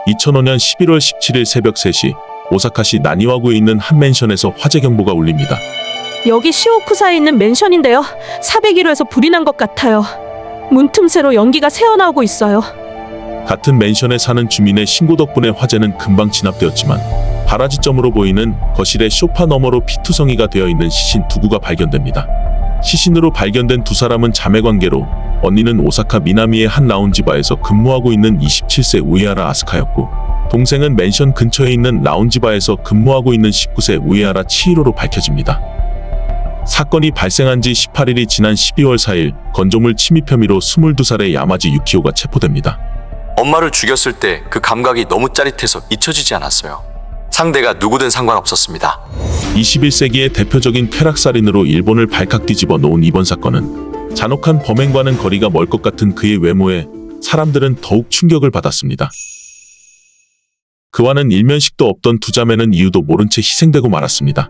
2005년 11월 17일 새벽 3시 오사카시 나니와구에 있는 한 맨션에서 화재 경보가 울립니다. 여기 시오쿠사에 있는 맨션인데요. 401호에서 불이 난 것 같아요. 문틈새로 연기가 새어나오고 있어요. 같은 맨션에 사는 주민의 신고 덕분에 화재는 금방 진압되었지만 발화지점으로 보이는 거실의 소파 너머로 피투성이가 되어 있는 시신 2구가 발견됩니다. 시신으로 발견된 두 사람은 자매관계로 언니는 오사카 미나미의 한 라운지바에서 근무하고 있는 27세 우에하라 아스카였고 동생은 맨션 근처에 있는 라운지바에서 근무하고 있는 19세 우에하라 치히로로 밝혀집니다. 사건이 발생한 지 18일이 지난 12월 4일 건조물 침입 혐의로 22살의 야마지 유키오가 체포됩니다. 엄마를 죽였을 때 그 감각이 너무 짜릿해서 잊혀지지 않았어요. 상대가 누구든 상관없었습니다. 21세기의 대표적인 쾌락살인으로 일본을 발칵 뒤집어 놓은 이번 사건은 잔혹한 범행과는 거리가 멀 것 같은 그의 외모에 사람들은 더욱 충격을 받았습니다. 그와는 일면식도 없던 두 자매는 이유도 모른 채 희생되고 말았습니다.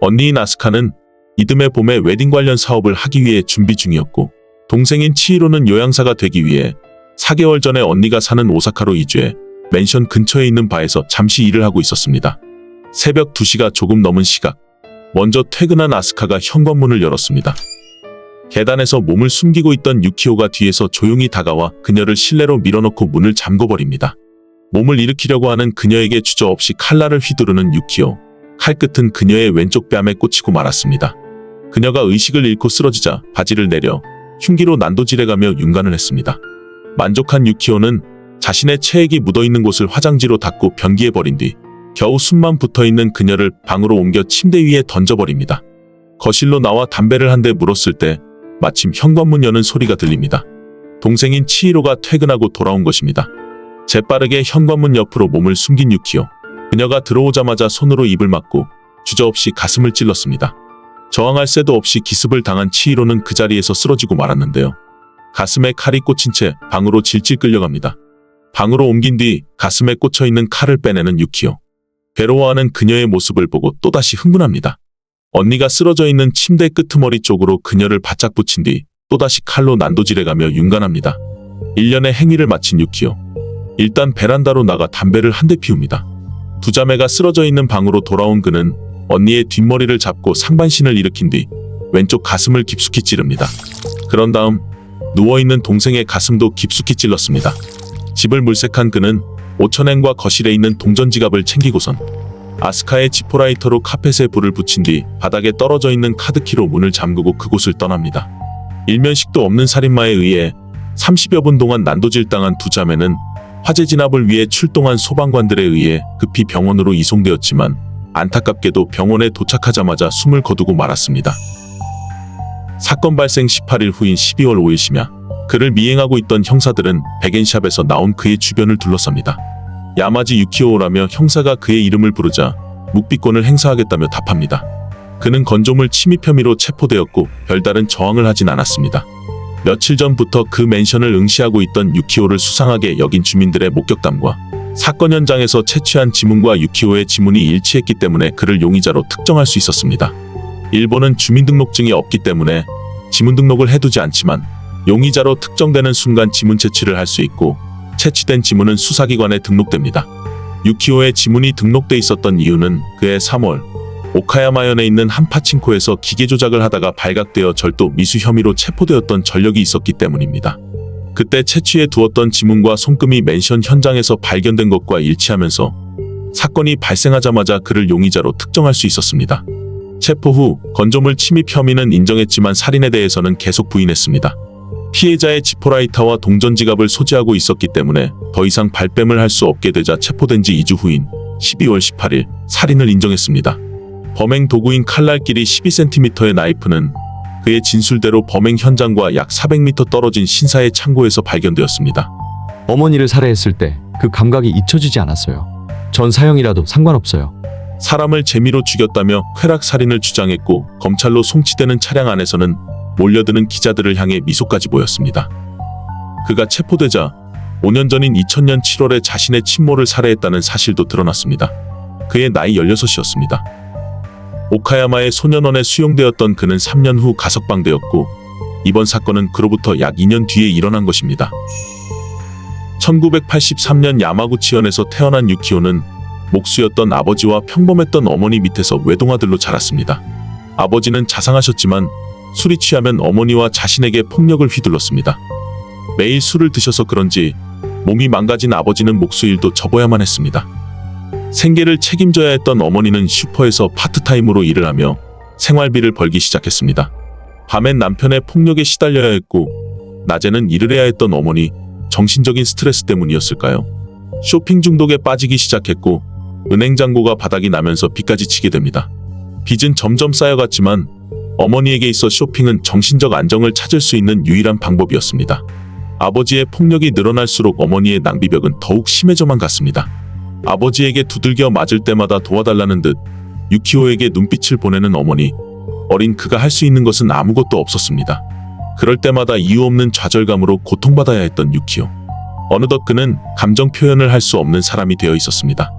언니인 아스카는 이듬해 봄에 웨딩 관련 사업을 하기 위해 준비 중이었고 동생인 치히로는 요양사가 되기 위해 4개월 전에 언니가 사는 오사카로 이주해 맨션 근처에 있는 바에서 잠시 일을 하고 있었습니다. 새벽 2시가 조금 넘은 시각, 먼저 퇴근한 아스카가 현관문을 열었습니다. 계단에서 몸을 숨기고 있던 유키오가 뒤에서 조용히 다가와 그녀를 실내로 밀어넣고 문을 잠궈버립니다. 몸을 일으키려고 하는 그녀에게 주저없이 칼날을 휘두르는 유키오. 칼끝은 그녀의 왼쪽 뺨에 꽂히고 말았습니다. 그녀가 의식을 잃고 쓰러지자 바지를 내려 흉기로 난도질해가며 윤간을 했습니다. 만족한 유키오는 자신의 체액이 묻어있는 곳을 화장지로 닦고 변기에 버린 뒤 겨우 숨만 붙어있는 그녀를 방으로 옮겨 침대 위에 던져버립니다. 거실로 나와 담배를 한 대 물었을 때 마침 현관문 여는 소리가 들립니다. 동생인 치히로가 퇴근하고 돌아온 것입니다. 재빠르게 현관문 옆으로 몸을 숨긴 유키오. 그녀가 들어오자마자 손으로 입을 막고 주저없이 가슴을 찔렀습니다. 저항할 새도 없이 기습을 당한 치히로는 그 자리에서 쓰러지고 말았는데요. 가슴에 칼이 꽂힌 채 방으로 질질 끌려갑니다. 방으로 옮긴 뒤 가슴에 꽂혀있는 칼을 빼내는 유키오. 괴로워하는 그녀의 모습을 보고 또다시 흥분합니다. 언니가 쓰러져 있는 침대 끄트머리 쪽으로 그녀를 바짝 붙인 뒤 또다시 칼로 난도질해가며 윤간합니다. 일련의 행위를 마친 유키오. 일단 베란다로 나가 담배를 한 대 피웁니다. 두 자매가 쓰러져 있는 방으로 돌아온 그는 언니의 뒷머리를 잡고 상반신을 일으킨 뒤 왼쪽 가슴을 깊숙이 찌릅니다. 그런 다음 누워있는 동생의 가슴도 깊숙이 찔렀습니다. 집을 물색한 그는 오천행과 거실에 있는 동전 지갑을 챙기고선 아스카의 지포라이터로 카펫에 불을 붙인 뒤 바닥에 떨어져 있는 카드키로 문을 잠그고 그곳을 떠납니다. 일면식도 없는 살인마에 의해 30여 분 동안 난도질당한 두 자매는 화재 진압을 위해 출동한 소방관들에 의해 급히 병원으로 이송되었지만 안타깝게도 병원에 도착하자마자 숨을 거두고 말았습니다. 사건 발생 18일 후인 12월 5일 심야, 그를 미행하고 있던 형사들은 백엔샵에서 나온 그의 주변을 둘러쌉니다. 야마지 유키오라며 형사가 그의 이름을 부르자 묵비권을 행사하겠다며 답합니다. 그는 건조물 침입 혐의로 체포되었고 별다른 저항을 하진 않았습니다. 며칠 전부터 그 맨션을 응시하고 있던 유키오를 수상하게 여긴 주민들의 목격담과 사건 현장에서 채취한 지문과 유키오의 지문이 일치했기 때문에 그를 용의자로 특정할 수 있었습니다. 일본은 주민등록증이 없기 때문에 지문 등록을 해두지 않지만 용의자로 특정되는 순간 지문 채취를 할 수 있고 채취된 지문은 수사기관에 등록됩니다. 유키오의 지문이 등록돼 있었던 이유는 그해 3월 오카야마현에 있는 한 파친코에서 기계 조작을 하다가 발각되어 절도 미수 혐의로 체포되었던 전력이 있었기 때문입니다. 그때 채취해 두었던 지문과 손금이 맨션 현장에서 발견된 것과 일치하면서 사건이 발생하자마자 그를 용의자로 특정할 수 있었습니다. 체포 후 건조물 침입 혐의는 인정했지만 살인에 대해서는 계속 부인했습니다. 피해자의 지포라이터와 동전 지갑을 소지하고 있었기 때문에 더 이상 발뺌을 할 수 없게 되자 체포된 지 2주 후인 12월 18일 살인을 인정했습니다. 범행 도구인 칼날길이 12cm의 나이프는 그의 진술대로 범행 현장과 약 400m 떨어진 신사의 창고에서 발견되었습니다. 어머니를 살해했을 때 그 감각이 잊혀지지 않았어요. 전 사형이라도 상관없어요. 사람을 재미로 죽였다며 쾌락살인을 주장했고 검찰로 송치되는 차량 안에서는 몰려드는 기자들을 향해 미소까지 보였습니다. 그가 체포되자 5년 전인 2000년 7월에 자신의 친모를 살해했다는 사실도 드러났습니다. 그의 나이 16이었습니다. 오카야마의 소년원에 수용되었던 그는 3년 후 가석방되었고 이번 사건은 그로부터 약 2년 뒤에 일어난 것입니다. 1983년 야마구치현에서 태어난 유키오는 목수였던 아버지와 평범했던 어머니 밑에서 외동아들로 자랐습니다. 아버지는 자상하셨지만 술이 취하면 어머니와 자신에게 폭력을 휘둘렀습니다. 매일 술을 드셔서 그런지 몸이 망가진 아버지는 목수 일도 접어야만 했습니다. 생계를 책임져야 했던 어머니는 슈퍼에서 파트타임으로 일을 하며 생활비를 벌기 시작했습니다. 밤엔 남편의 폭력에 시달려야 했고 낮에는 일을 해야 했던 어머니, 정신적인 스트레스 때문이었을까요? 쇼핑 중독에 빠지기 시작했고 은행 잔고가 바닥이 나면서 빚까지 지게 됩니다. 빚은 점점 쌓여갔지만 어머니에게 있어 쇼핑은 정신적 안정을 찾을 수 있는 유일한 방법이었습니다. 아버지의 폭력이 늘어날수록 어머니의 낭비벽은 더욱 심해져만 갔습니다. 아버지에게 두들겨 맞을 때마다 도와달라는 듯 유키오에게 눈빛을 보내는 어머니. 어린 그가 할 수 있는 것은 아무것도 없었습니다. 그럴 때마다 이유 없는 좌절감으로 고통받아야 했던 유키오. 어느덧 그는 감정 표현을 할 수 없는 사람이 되어 있었습니다.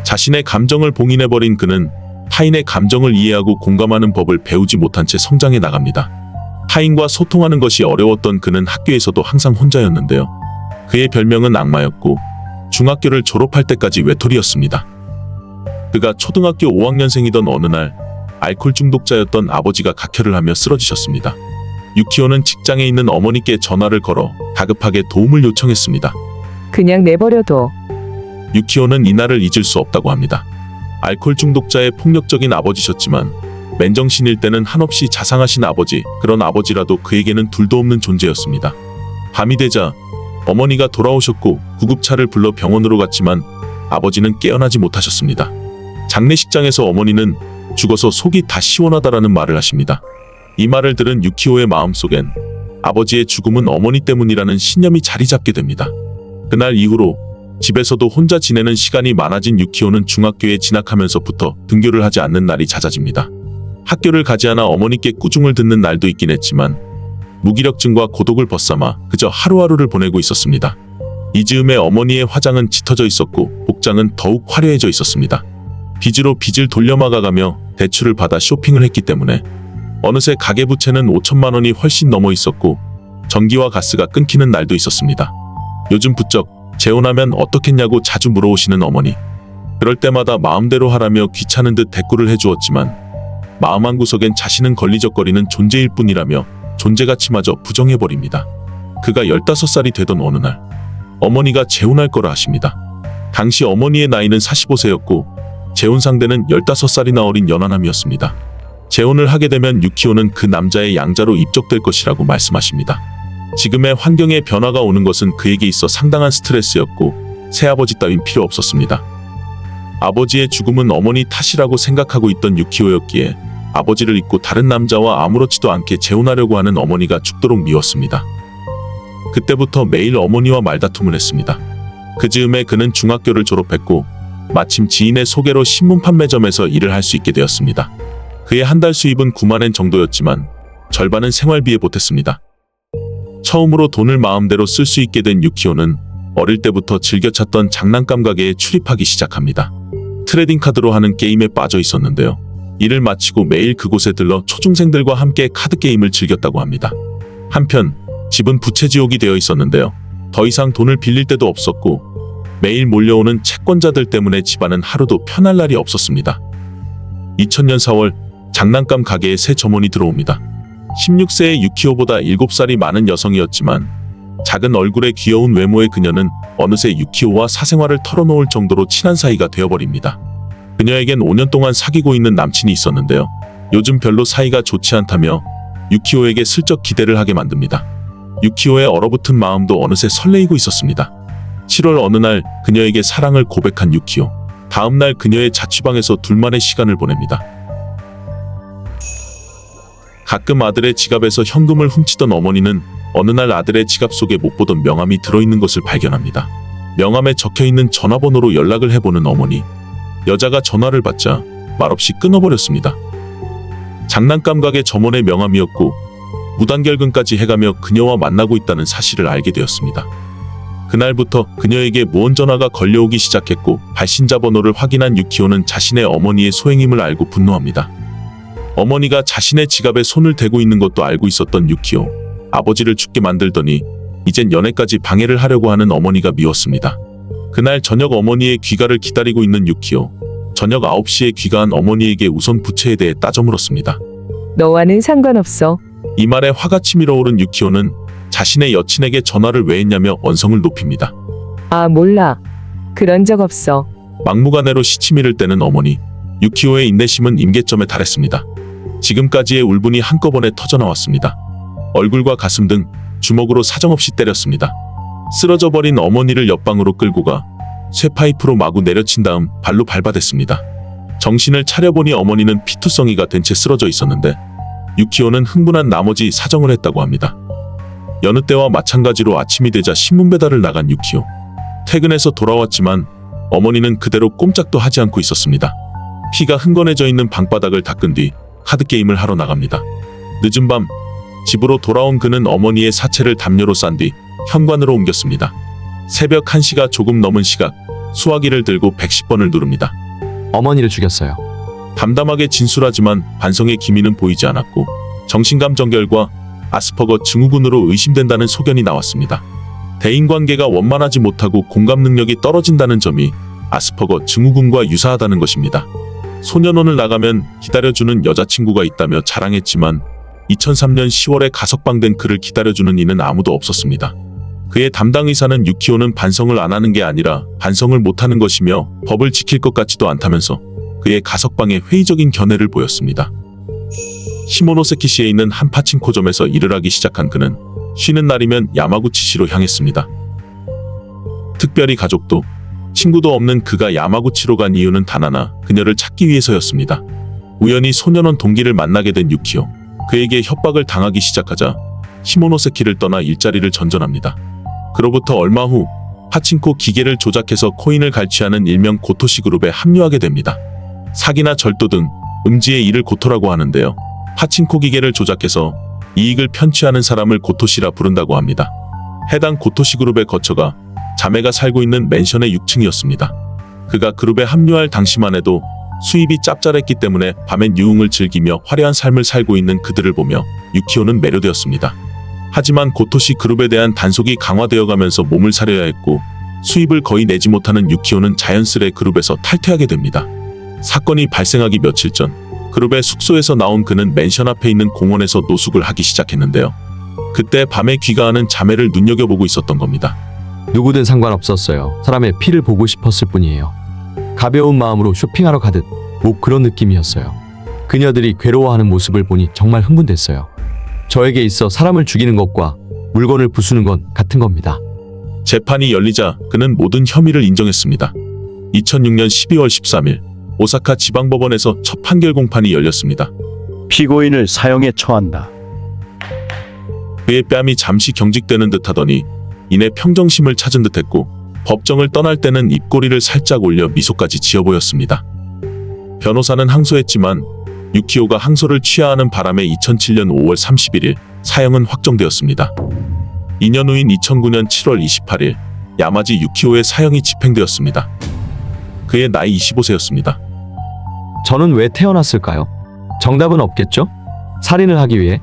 자신의 감정을 봉인해버린 그는 타인의 감정을 이해하고 공감하는 법을 배우지 못한 채 성장해 나갑니다. 타인과 소통하는 것이 어려웠던 그는 학교에서도 항상 혼자였는데요. 그의 별명은 악마였고 중학교를 졸업할 때까지 외톨이였습니다. 그가 초등학교 5학년생이던 어느 날 알코올 중독자였던 아버지가 각혈을 하며 쓰러지셨습니다. 유키오는 직장에 있는 어머니께 전화를 걸어 다급하게 도움을 요청했습니다. 그냥 내버려둬. 유키오는 이날을 잊을 수 없다고 합니다. 알코올 중독자의 폭력적인 아버지셨지만 맨정신일 때는 한없이 자상하신 아버지, 그런 아버지라도 그에게는 둘도 없는 존재였습니다. 밤이 되자 어머니가 돌아오셨고 구급차를 불러 병원으로 갔지만 아버지는 깨어나지 못하셨습니다. 장례식장에서 어머니는 죽어서 속이 다 시원하다라는 말을 하십니다. 이 말을 들은 유키오의 마음속엔 아버지의 죽음은 어머니 때문이라는 신념이 자리 잡게 됩니다. 그날 이후로 집에서도 혼자 지내는 시간이 많아진 유키오는 중학교에 진학하면서부터 등교를 하지 않는 날이 잦아집니다. 학교를 가지 않아 어머니께 꾸중을 듣는 날도 있긴 했지만 무기력증과 고독을 벗삼아 그저 하루하루를 보내고 있었습니다. 이 즈음에 어머니의 화장은 짙어져 있었고 복장은 더욱 화려해져 있었습니다. 빚으로 빚을 돌려막아가며 대출을 받아 쇼핑을 했기 때문에 어느새 가계부채는 5천만 원이 훨씬 넘어 있었고 전기와 가스가 끊기는 날도 있었습니다. 요즘 부쩍 재혼하면 어떻겠냐고 자주 물어오시는 어머니. 그럴 때마다 마음대로 하라며 귀찮은 듯 대꾸를 해주었지만 마음 한구석엔 자신은 걸리적거리는 존재일 뿐이라며 존재가치마저 부정해버립니다. 그가 15살이 되던 어느 날 어머니가 재혼할 거라 하십니다. 당시 어머니의 나이는 45세였고 재혼 상대는 15살이나 어린 연하남이었습니다. 재혼을 하게 되면 유키오는 그 남자의 양자로 입적될 것이라고 말씀하십니다. 지금의 환경에 변화가 오는 것은 그에게 있어 상당한 스트레스였고 새아버지 따윈 필요 없었습니다. 아버지의 죽음은 어머니 탓이라고 생각하고 있던 유키오였기에 아버지를 잊고 다른 남자와 아무렇지도 않게 재혼하려고 하는 어머니가 죽도록 미웠습니다. 그때부터 매일 어머니와 말다툼을 했습니다. 그 즈음에 그는 중학교를 졸업했고 마침 지인의 소개로 신문 판매점에서 일을 할 수 있게 되었습니다. 그의 한 달 수입은 9만엔 정도였지만 절반은 생활비에 보탰습니다. 처음으로 돈을 마음대로 쓸 수 있게 된 유키오는 어릴 때부터 즐겨 찾던 장난감 가게에 출입하기 시작합니다. 트레이딩 카드로 하는 게임에 빠져 있었는데요. 일을 마치고 매일 그곳에 들러 초중생들과 함께 카드 게임을 즐겼다고 합니다. 한편 집은 부채지옥이 되어 있었는데요. 더 이상 돈을 빌릴 데도 없었고 매일 몰려오는 채권자들 때문에 집안은 하루도 편할 날이 없었습니다. 2000년 4월 장난감 가게에 새 점원이 들어옵니다. 16세의 유키오보다 7살이 많은 여성이었지만 작은 얼굴에 귀여운 외모의 그녀는 어느새 유키오와 사생활을 털어놓을 정도로 친한 사이가 되어버립니다. 그녀에겐 5년 동안 사귀고 있는 남친이 있었는데요. 요즘 별로 사이가 좋지 않다며 유키오에게 슬쩍 기대를 하게 만듭니다. 유키오의 얼어붙은 마음도 어느새 설레이고 있었습니다. 7월 어느 날 그녀에게 사랑을 고백한 유키오. 다음 날 그녀의 자취방에서 둘만의 시간을 보냅니다. 가끔 아들의 지갑에서 현금을 훔치던 어머니는 어느 날 아들의 지갑 속에 못 보던 명함이 들어있는 것을 발견합니다. 명함에 적혀있는 전화번호로 연락을 해보는 어머니. 여자가 전화를 받자 말없이 끊어버렸습니다. 장난감 가게 점원의 명함이었고 무단결근까지 해가며 그녀와 만나고 있다는 사실을 알게 되었습니다. 그날부터 그녀에게 무언 전화가 걸려오기 시작했고 발신자 번호를 확인한 유키오는 자신의 어머니의 소행임을 알고 분노합니다. 어머니가 자신의 지갑에 손을 대고 있는 것도 알고 있었던 유키오. 아버지를 죽게 만들더니 이젠 연애까지 방해를 하려고 하는 어머니가 미웠습니다. 그날 저녁 어머니의 귀가를 기다리고 있는 유키오. 저녁 9시에 귀가한 어머니에게 우선 부채에 대해 따져 물었습니다. 너와는 상관없어. 이 말에 화가 치밀어 오른 유키오는 자신의 여친에게 전화를 왜 했냐며 언성을 높입니다. 아, 몰라. 그런 적 없어. 막무가내로 시치미를 떼는 어머니. 유키오의 인내심은 임계점에 달했습니다. 지금까지의 울분이 한꺼번에 터져나왔습니다. 얼굴과 가슴 등 주먹으로 사정없이 때렸습니다. 쓰러져 버린 어머니를 옆방으로 끌고 가 쇠파이프로 마구 내려친 다음 발로 밟아댔습니다. 정신을 차려보니 어머니는 피투성이가 된 채 쓰러져 있었는데 유키오는 흥분한 나머지 사정을 했다고 합니다. 여느 때와 마찬가지로 아침이 되자 신문 배달을 나간 유키오. 퇴근해서 돌아왔지만 어머니는 그대로 꼼짝도 하지 않고 있었습니다. 피가 흥건해져 있는 방바닥을 닦은 뒤 카드게임을 하러 나갑니다. 늦은 밤 집으로 돌아온 그는 어머니의 사체를 담요로 싼 뒤 현관으로 옮겼습니다. 새벽 1시가 조금 넘은 시각 수화기를 들고 110번을 누릅니다. 어머니를 죽였어요. 담담하게 진술하지만 반성의 기미는 보이지 않았고 정신감정 결과 아스퍼거 증후군으로 의심된다는 소견이 나왔습니다. 대인관계가 원만하지 못하고 공감 능력이 떨어진다는 점이 아스퍼거 증후군과 유사하다는 것입니다. 소년원을 나가면 기다려주는 여자친구가 있다며 자랑했지만 2003년 10월에 가석방된 그를 기다려주는 이는 아무도 없었습니다. 그의 담당 의사는 유키오는 반성을 안 하는 게 아니라 반성을 못하는 것이며 법을 지킬 것 같지도 않다면서 그의 가석방에 회의적인 견해를 보였습니다. 시모노세키시에 있는 한 파친코점에서 일을 하기 시작한 그는 쉬는 날이면 야마구치시로 향했습니다. 특별히 가족도 친구도 없는 그가 야마구치로 간 이유는 단 하나, 그녀를 찾기 위해서였습니다. 우연히 소년원 동기를 만나게 된 유키오. 그에게 협박을 당하기 시작하자 시모노세키를 떠나 일자리를 전전합니다. 그로부터 얼마 후 파친코 기계를 조작해서 코인을 갈취하는 일명 고토시 그룹에 합류하게 됩니다. 사기나 절도 등 음지의 일을 고토라고 하는데요. 파친코 기계를 조작해서 이익을 편취하는 사람을 고토시라 부른다고 합니다. 해당 고토시 그룹에 거쳐가 자매가 살고 있는 맨션의 6층이었습니다. 그가 그룹에 합류할 당시만 해도 수입이 짭짤했기 때문에 밤엔 유흥을 즐기며 화려한 삶을 살고 있는 그들을 보며 유키오는 매료되었습니다. 하지만 고토시 그룹에 대한 단속이 강화되어가면서 몸을 사려야 했고 수입을 거의 내지 못하는 유키오는 자연스레 그룹에서 탈퇴하게 됩니다. 사건이 발생하기 며칠 전 그룹의 숙소에서 나온 그는 맨션 앞에 있는 공원에서 노숙을 하기 시작했는데요. 그때 밤에 귀가하는 자매를 눈여겨보고 있었던 겁니다. 누구든 상관없었어요. 사람의 피를 보고 싶었을 뿐이에요. 가벼운 마음으로 쇼핑하러 가듯 뭐 그런 느낌이었어요. 그녀들이 괴로워하는 모습을 보니 정말 흥분됐어요. 저에게 있어 사람을 죽이는 것과 물건을 부수는 건 같은 겁니다. 재판이 열리자 그는 모든 혐의를 인정했습니다. 2006년 12월 13일 오사카 지방법원에서 첫 판결 공판이 열렸습니다. 피고인을 사형에 처한다. 그의 뺨이 잠시 경직되는 듯하더니 이내 평정심을 찾은 듯했고 법정을 떠날 때는 입꼬리를 살짝 올려 미소까지 지어 보였습니다. 변호사는 항소했지만 유키오가 항소를 취하하는 바람에 2007년 5월 31일 사형은 확정되었습니다. 2년 후인 2009년 7월 28일 야마지 유키오의 사형이 집행되었습니다. 그의 나이 25세였습니다. 저는 왜 태어났을까요? 정답은 없겠죠? 살인을 하기 위해?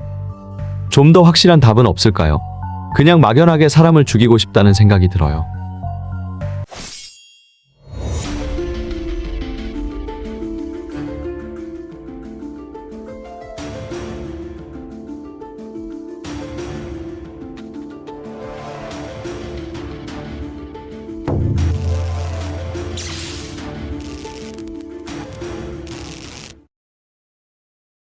좀 더 확실한 답은 없을까요? 그냥 막연하게 사람을 죽이고 싶다는 생각이 들어요.